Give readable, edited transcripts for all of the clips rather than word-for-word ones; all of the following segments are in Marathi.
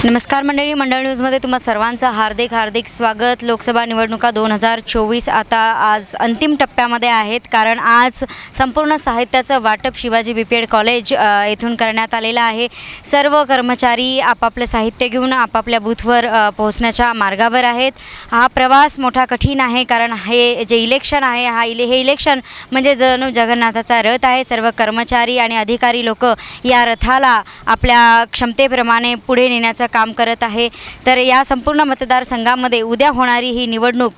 नमस्कार मंडळी, मंडळ न्यूजमध्ये तुम्हा सर्वांचं हार्दिक स्वागत। लोकसभा निवडणुका 2024 आता आज अंतिम टप्प्यामध्ये आहेत, कारण आज संपूर्ण साहित्याचं वाटप शिवाजी बीपीएड कॉलेज येथून करण्यात आलेलं आहे। सर्व कर्मचारी आपापले साहित्य घेऊन आपापल्या बूथवर पोहोचण्याच्या मार्गावर आहेत। हा प्रवास मोठा कठीण आहे, कारण हे जे इलेक्शन आहे हे इलेक्शन म्हणजे जणू जगन्नाथाचा रथ आहे। सर्व कर्मचारी आणि अधिकारी लोक या रथाला आपल्या क्षमतेप्रमाणे पुढे नेण्याचं काम करत आहे। तर या संपूर्ण मतदारसंघामध्ये उद्या होणारी ही निवडणूक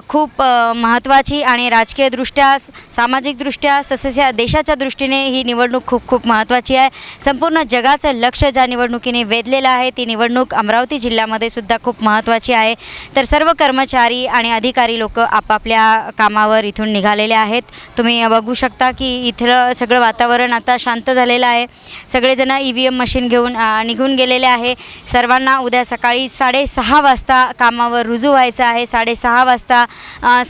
खूप महत्त्वाची आणि राजकीयदृष्ट्या सामाजिकदृष्ट्या तसेच या देशाच्या दृष्टीने ही निवडणूक खूप महत्त्वाची आहे। संपूर्ण जगाचं लक्ष ज्या निवडणुकीने वेधलेलं आहे ती निवडणूक अमरावती जिल्ह्यामध्ये सुद्धा खूप महत्त्वाची आहे। तर सर्व कर्मचारी आणि अधिकारी लोक आपापल्या कामावर इथून निघालेले आहेत। तुम्ही बघू शकता की इथलं सगळं वातावरण आता शांत झालेलं आहे। सगळेजण EVM मशीन घेऊन निघून गेलेले आहे। सर्वांना उद्या सकाळी 6:30 वाजता कामावर रुजू व्हायचं आहे। 6:30 वाजता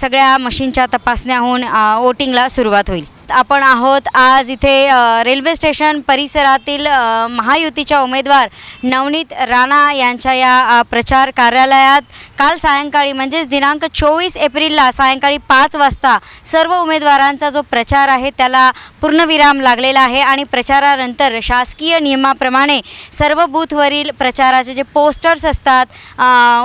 सगळ्या मशीनच्या तपासण्या होऊन वोटिंगला सुरुवात होईल। आपण आहोत आज इथे रेल्वे स्टेशन परिसरातील महायुतीच्या उमेदवार नवनीत राणा यांच्या या प्रचार कार्यालयात काल सायंकाळी म्हणजे दिनांक 24 एप्रिलला सायंकाळी 5 वाजता सर्व उमेदवारांचा जो प्रचार आहे त्याला पूर्णविराम लागलेला आहे आणि प्रचारानंतर शासकीय नियमाप्रमाणे सर्व बूथवरील प्रचाराचे जे पोस्टर्स असतात,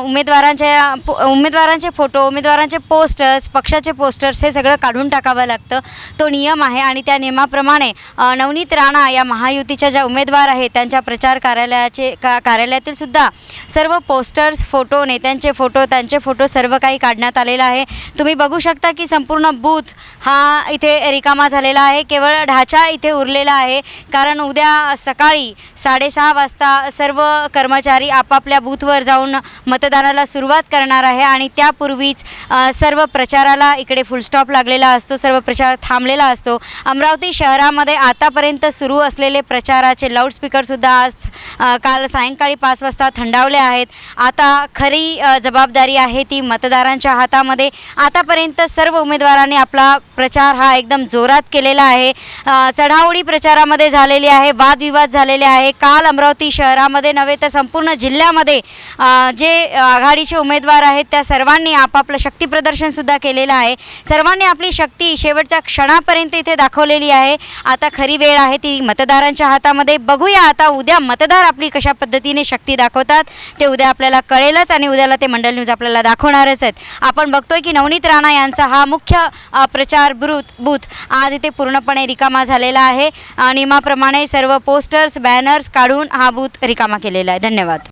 उमेदवारांचे फोटो, उमेदवारांचे पोस्टर्स, पक्षाचे पोस्टर्स हे सगळं काढून टाकावं लागतं। तो नियम आहे आणि त्या नियमाप्रमाणे नवनीत राणा या महायुतीच्या ज्या उमेदवार आहेत त्यांच्या प्रचार कार्यालयातील सुद्धा सर्व पोस्टर्स, फोटो, नेत्यांचे फोटो, त्यांचे फोटो सर्व काही काढण्यात आलेलं आहे। तुम्ही बघू शकता की संपूर्ण बूथ हा इथे रिकामा झालेला आहे। केवळ ढाचा इथे उरलेला आहे, कारण उद्या सकाळी 6:30 वाजता सर्व कर्मचारी आपापल्या बूथवर जाऊन मतदानाला सुरुवात करणार आहे आणि त्यापूर्वीच सर्व प्रचाराला इकडे फुलस्टॉप लागलेला असतो, सर्व प्रचार थांबलेला असतो। अमरावती शहरामध्ये आतापर्यंत सुरू असलेले प्रचाराचे लाऊडस्पीकरसुद्धा आज काल सायंकाळी 5 वाजता थंडावले आहेत। आता खरी जबाबदारी आहे ती मतदारांच्या हातामध्ये। आतापर्यंत सर्व उमेदवारांनी आपला प्रचार हा एकदम जोरात केलेला आहे। चढाओढी प्रचारामध्ये झालेली आहे, वादविवाद झालेले आहे। काल अमरावती शहरामध्ये नव्हे तर संपूर्ण जिल्ह्यामध्ये जे आघाडीचे उमेदवार आहेत त्या सर्वांनी आपापलं शक्तीप्रदर्शनसुद्धा केलेलं आहे। सर्वांनी आपली शक्ती शेवटच्या क्षणापर्यंत इथे दाखवलेली आहे। आता खरी वेळ आहे ती मतदारांच्या हातामध्ये। बघूया आता उद्या मतदार आपली कशा पद्धतीने शक्ती दाखवतात ते उद्या आपल्याला कळेलच आणि उद्याला ते मंडल न्यूज आपल्याला दाखवणारच आहेत। आपण बघतोय की नवनीत राणा यांचा हा मुख्य प्रचार बूथ आज इथे पूर्णपणे रिकामा झालेला आहे। नियमाप्रमाणे सर्व पोस्टर्स, बॅनर्स काढून हा बूथ रिकामा केलेला आहे। धन्यवाद।